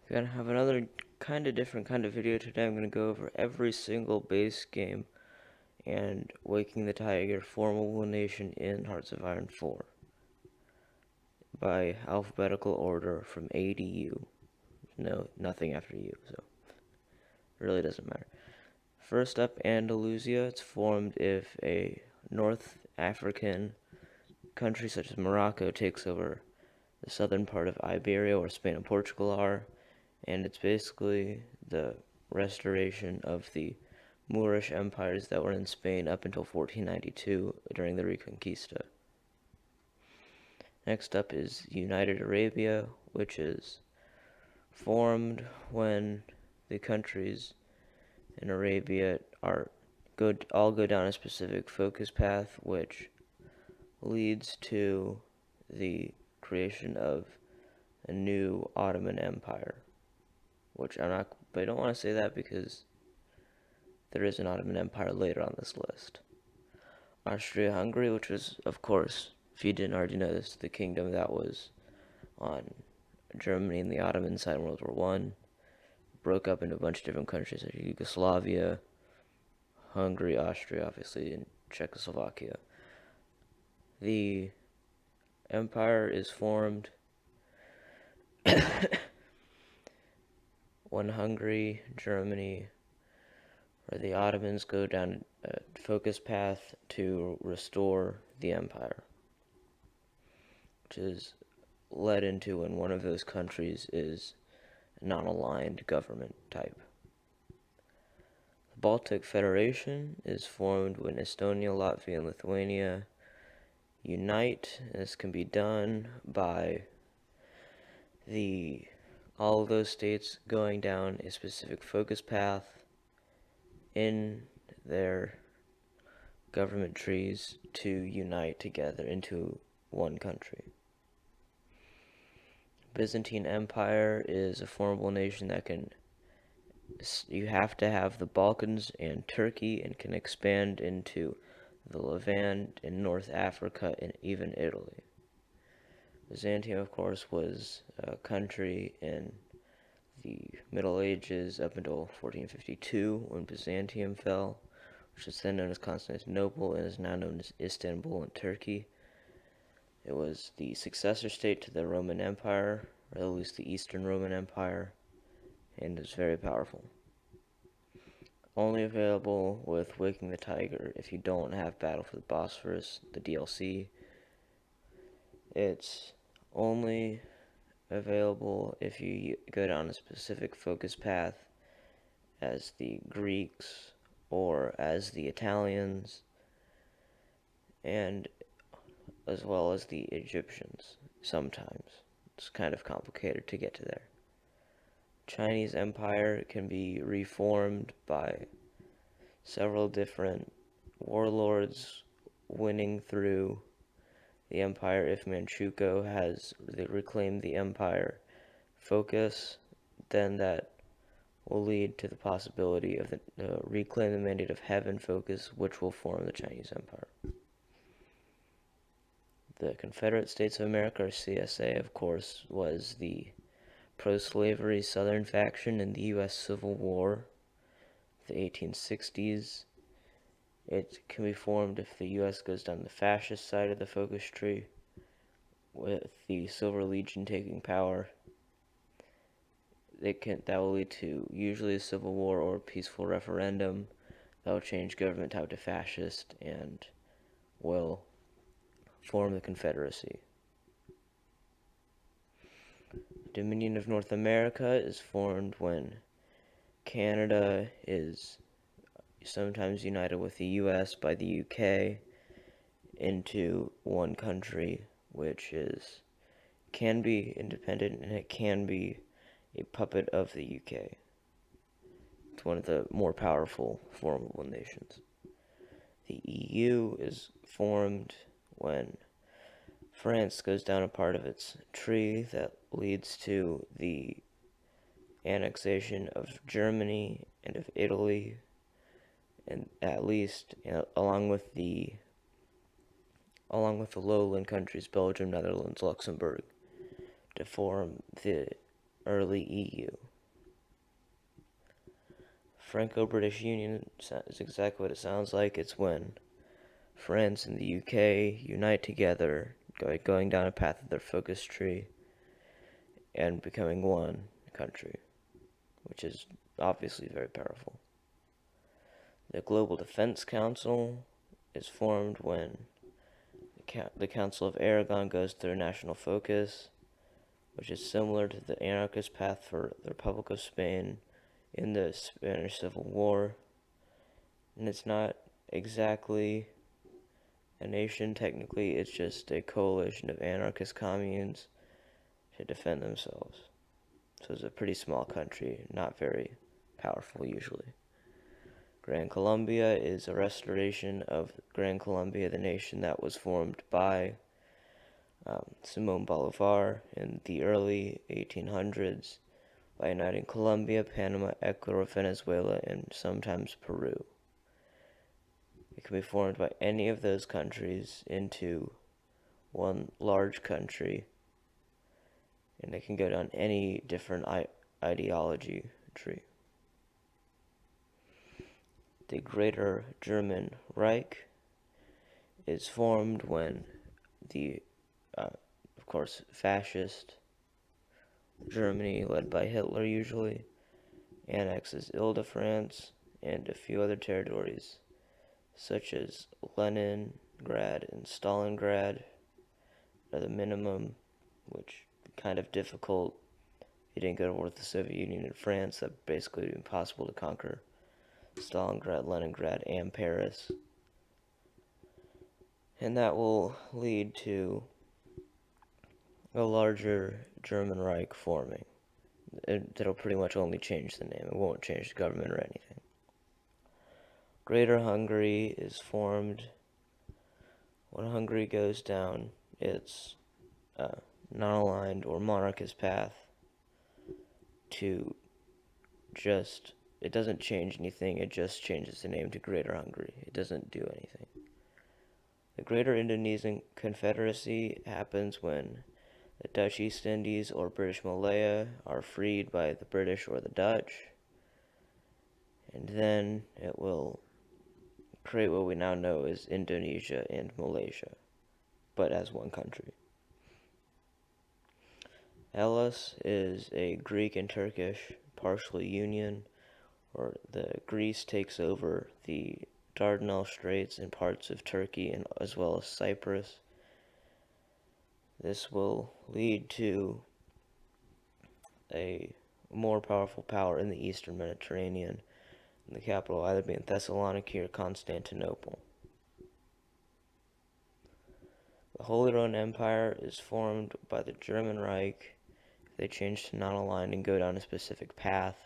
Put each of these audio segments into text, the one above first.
We're gonna have another different kind of video today. I'm gonna go over every single base game and Waking the Tiger Formable Nation in Hearts of Iron 4 by alphabetical order from A to U. No, nothing after U, so it really doesn't matter. First up, Andalusia. It's formed if a North African country such as Morocco takes over the southern part of Iberia, where Spain and Portugal are, and it's basically the restoration of the Moorish empires that were in Spain up until 1492 during the Reconquista. Next up is United Arabia, which is formed when the countries in Arabia all go down a specific focus path, which leads to the creation of a new Ottoman Empire. Which I don't want to say that because there is an Ottoman Empire later on this list. Austria-Hungary, which was, of course, if you didn't already know this, the kingdom that was on Germany and the Ottoman side in World War I, broke up into a bunch of different countries like Yugoslavia, Hungary, Austria, obviously, and Czechoslovakia. The empire is formed when Hungary, Germany, or the Ottomans go down a focus path to restore the empire, which is led into when one of those countries is a non-aligned government type. The Baltic Federation is formed when Estonia, Latvia, and Lithuania unite. This can be done by all of those states going down a specific focus path in their government trees to unite together into one country. Byzantine Empire is a formable nation that you have to have the Balkans and Turkey and can expand into the Levant and North Africa and even Italy. Byzantium, of course, was a country in the Middle Ages up until 1452 when Byzantium fell, which is then known as Constantinople and is now known as Istanbul in Turkey. It was the successor state to the Roman Empire, or at least the Eastern Roman Empire, and is very powerful. Only available with Waking the Tiger if you don't have Battle for the Bosphorus, the DLC. It's only available if you go down a specific focus path as the Greeks or as the Italians, and as well as the Egyptians sometimes. It's kind of complicated to get to there. Chinese Empire can be reformed by several different warlords winning through the empire. If Manchukuo has reclaimed the empire focus, then that will lead to the possibility of reclaim the Mandate of Heaven focus, which will form the Chinese Empire. The Confederate States of America, or CSA, of course, was the pro-slavery Southern faction in the U.S. Civil War, the 1860s. It can be formed if the U.S. goes down the fascist side of the focus tree, with the Silver Legion taking power. That will lead to usually a civil war or a peaceful referendum that will change government type to fascist and will form the Confederacy. Dominion of North America is formed when Canada is sometimes united with the U.S. by the U.K. into one country, which can be independent and it can be a puppet of the UK. It's one of the more powerful formable nations. The EU is formed when France goes down a part of its tree that leads to the annexation of Germany and of Italy, and at least along with the lowland countries, Belgium, Netherlands, Luxembourg, to form the early EU. Franco-British Union is exactly what it sounds like. It's when France and the UK unite together, going down a path of their focus tree and becoming one country, which is obviously very powerful. The Global Defense Council is formed when the Council of Aragon goes through a national focus, which is similar to the anarchist path for the Republic of Spain in the Spanish Civil War. And it's not exactly a nation, technically, it's just a coalition of anarchist communes to defend themselves. So it's a pretty small country, not very powerful usually. Gran Colombia is a restoration of Gran Colombia, the nation that was formed by Simón Bolívar in the early 1800s by uniting Colombia, Panama, Ecuador, Venezuela, and sometimes Peru. It can be formed by any of those countries into one large country, and it can go down any different ideology tree. The Greater German Reich is formed when the, of course, fascist Germany, led by Hitler usually, annexes Ile-de-France and a few other territories, such as Leningrad and Stalingrad, are the minimum, which kind of difficult. You didn't go to war with the Soviet Union and France, that basically would be impossible to conquer Stalingrad, Leningrad, and Paris. And that will lead to a larger German Reich forming. It'll pretty much only change the name. It won't change the government or anything. Greater Hungary is formed when Hungary goes down its non-aligned or monarchist path to just, it doesn't change anything, it just changes the name to Greater Hungary. It doesn't do anything. The Greater Indonesian Confederacy happens when the Dutch East Indies or British Malaya are freed by the British or the Dutch, and then it will create what we now know as Indonesia and Malaysia, but as one country. Hellas is a Greek and Turkish partial union, where Greece takes over the Dardanelles Straits and parts of Turkey, and as well as Cyprus. This will lead to a more powerful power in the Eastern Mediterranean, and the capital either being Thessaloniki or Constantinople. The Holy Roman Empire is formed by the German Reich. If they change to non-aligned and go down a specific path,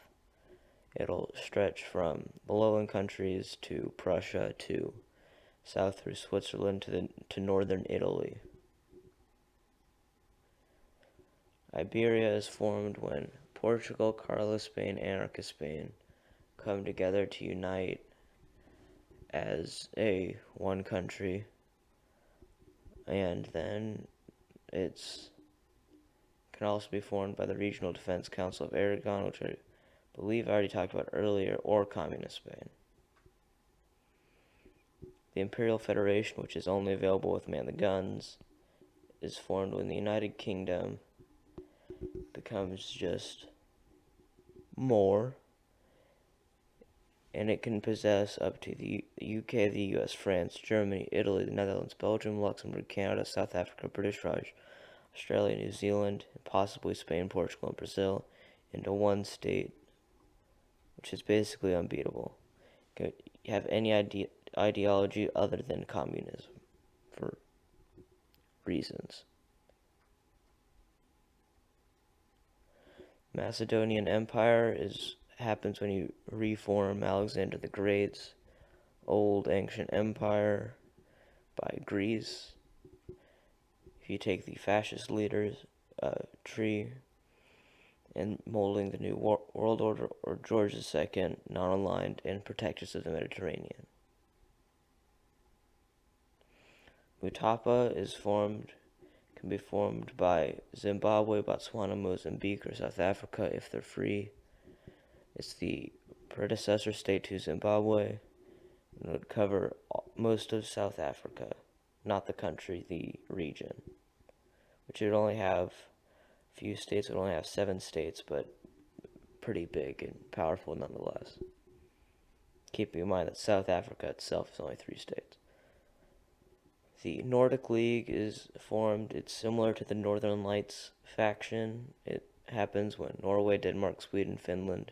it'll stretch from the lowland countries to Prussia to south through Switzerland to northern Italy. Iberia is formed when Portugal, Carlist Spain, Anarchist Spain come together to unite as a one country, and then it's can also be formed by the Regional Defense Council of Aragon, which I believe I already talked about earlier, or Communist Spain. The Imperial Federation, which is only available with man the guns, is formed when the United Kingdom becomes just more, and it can possess up to the UK, the US, France, Germany, Italy, the Netherlands, Belgium, Luxembourg, Canada, South Africa, British Raj, Australia, New Zealand, and possibly Spain, Portugal, and Brazil into one state, which is basically unbeatable. You have any ideology other than communism for reasons. Macedonian Empire happens when you reform Alexander the Great's old ancient empire by Greece. If you take the fascist leaders tree and molding the new world order, or George II, non-aligned and protectors of the Mediterranean. Mutapa is formed can be formed by Zimbabwe, Botswana, Mozambique, or South Africa if they're free. It's the predecessor state to Zimbabwe, and it would cover most of South Africa, not the country, the region, which would only have a few states. It would only have 7 states, but pretty big and powerful nonetheless. Keeping in mind that South Africa itself is only 3 states. The Nordic League is formed. It's similar to the Northern Lights faction. It happens when Norway, Denmark, Sweden, Finland,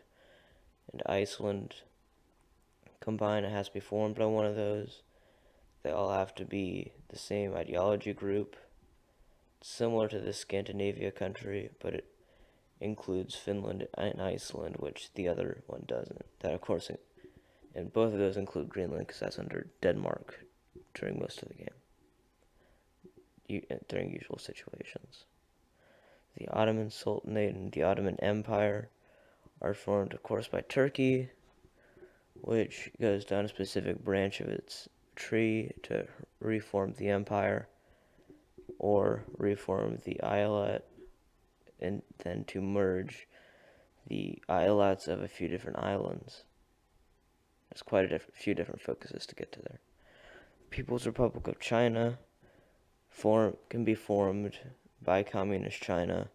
and Iceland combine. It has to be formed by one of those. They all have to be the same ideology group. It's similar to the Scandinavia country, but it includes Finland and Iceland, which the other one doesn't. That, of course, and both of those include Greenland because that's under Denmark during most of the game, during usual situations. The Ottoman Sultanate and the Ottoman Empire are formed, of course, by Turkey, which goes down a specific branch of its tree to reform the empire or reform the eyalet, and then to merge the islets of a few different islands. There's quite a few different focuses to get to there. People's Republic of China can be formed by Communist China.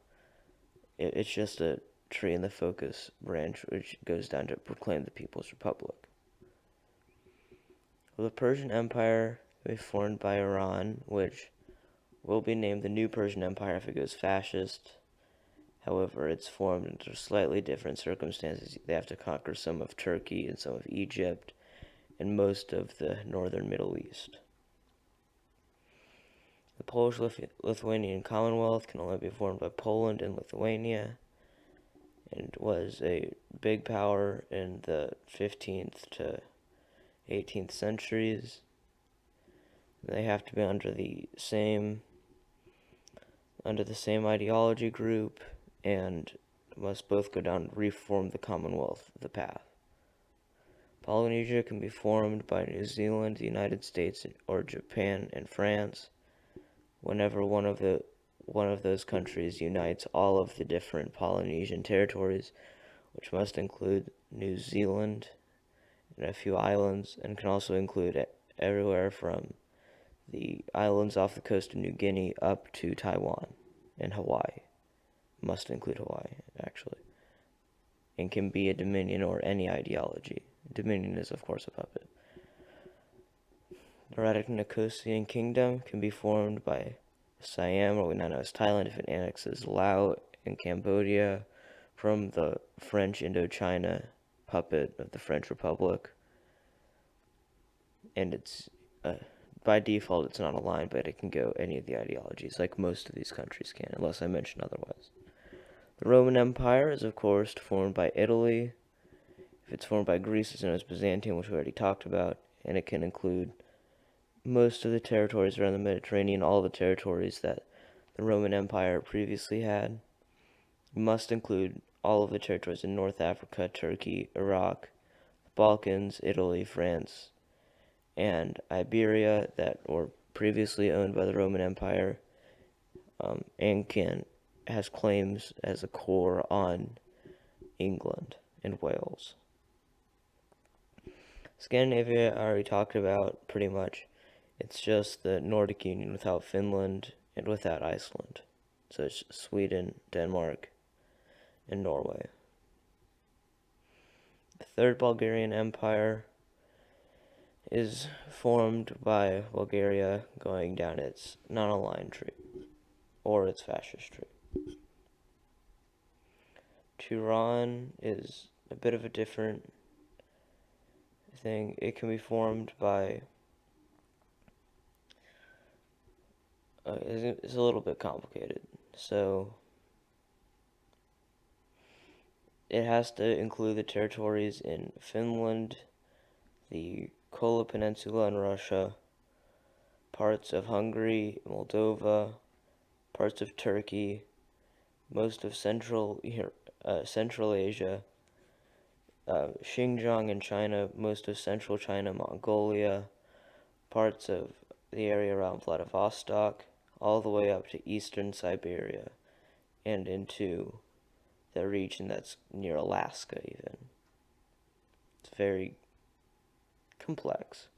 It's just a tree in the focus branch, which goes down to proclaim the People's Republic. Well, the Persian Empire will be formed by Iran, which will be named the New Persian Empire if it goes fascist. However, it's formed under slightly different circumstances. They have to conquer some of Turkey and some of Egypt and most of the northern Middle East. The Polish-Lithuanian Commonwealth can only be formed by Poland and Lithuania, and was a big power in the 15th to 18th centuries. They have to be under the same ideology group, and must both go down and reform the Commonwealth, the path. Polynesia can be formed by New Zealand, the United States, or Japan and France. Whenever one of those countries unites all of the different Polynesian territories, which must include New Zealand and a few islands, and can also include everywhere from the islands off the coast of New Guinea up to Taiwan and Hawaii. Must include Hawaii, actually. And can be a dominion or any ideology. Dominion is, of course, a puppet. The Radic Nicotian Kingdom can be formed by Siam, or we now know as Thailand, if it annexes Laos and Cambodia from the French Indochina puppet of the French Republic. And it's, by default, it's not aligned, but it can go any of the ideologies, like most of these countries can, unless I mention otherwise. The Roman Empire is, of course, formed by Italy. If it's formed by Greece, it's known as Byzantium, which we already talked about, and it can include most of the territories around the Mediterranean, all the territories that the Roman Empire previously had. It must include all of the territories in North Africa, Turkey, Iraq, the Balkans, Italy, France, and Iberia that were previously owned by the Roman Empire, and has claims as a core on England and Wales. Scandinavia, I already talked about pretty much. It's just the Nordic Union without Finland and without Iceland. So it's Sweden, Denmark, and Norway. The Third Bulgarian Empire is formed by Bulgaria going down its non-aligned tree, or its fascist tree. Turan is a bit of a different thing. It can be formed by it's a little bit complicated. So it has to include the territories in Finland, the Kola Peninsula in Russia, parts of Hungary, Moldova, parts of Turkey, most of Central Asia, Xinjiang in China, most of Central China, Mongolia, parts of the area around Vladivostok, all the way up to eastern Siberia and into the region that's near Alaska even. It's very complex.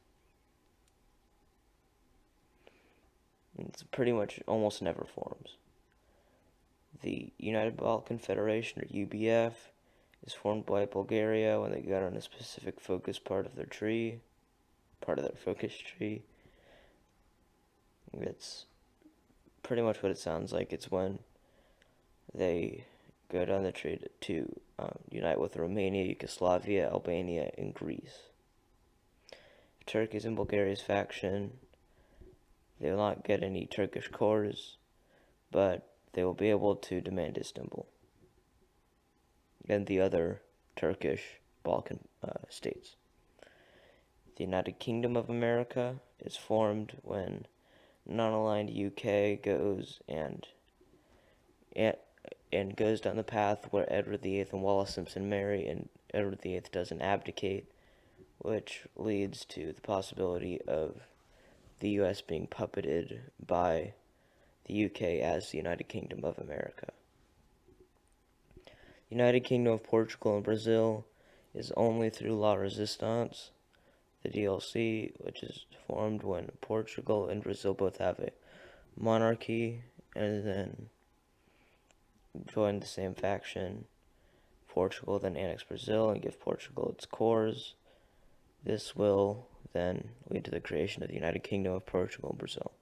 It's pretty much almost never forms. The United Balkan Federation, or UBF, is formed by Bulgaria when they get on a specific focus part of their focus tree. It's pretty much what it sounds like. It's when they go down the tree to unite with Romania, Yugoslavia, Albania, and Greece. Turkey's and Bulgaria's faction, they will not get any Turkish cores, but they will be able to demand Istanbul and the other Turkish Balkan states. The United Kingdom of America is formed when non-aligned UK goes and goes down the path where Edward VIII and Wallis Simpson marry, and Edward VIII doesn't abdicate, which leads to the possibility of the U.S. being puppeted by the U.K. as the United Kingdom of America. The United Kingdom of Portugal and Brazil is only through La Resistance, the DLC, which is formed when Portugal and Brazil both have a monarchy and then join the same faction. Portugal then annex Brazil and give Portugal its cores. This will then lead to the creation of the United Kingdom of Portugal and Brazil.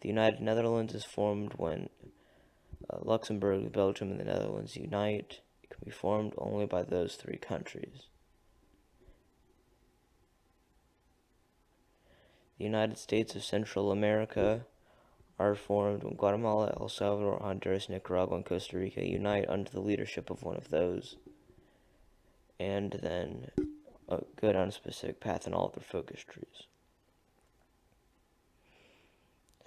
The United Netherlands is formed when Luxembourg, Belgium, and the Netherlands unite. It can be formed only by those three countries. The United States of Central America are formed when Guatemala, El Salvador, Honduras, Nicaragua, and Costa Rica unite under the leadership of one of those, and then go down a specific path in all of their focus trees.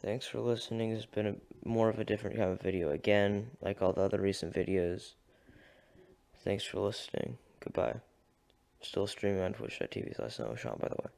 Thanks for listening. This has been more of a different kind of video again, like all the other recent videos. Thanks for listening. Goodbye. Still streaming on twitch.tv/Sean, by the way.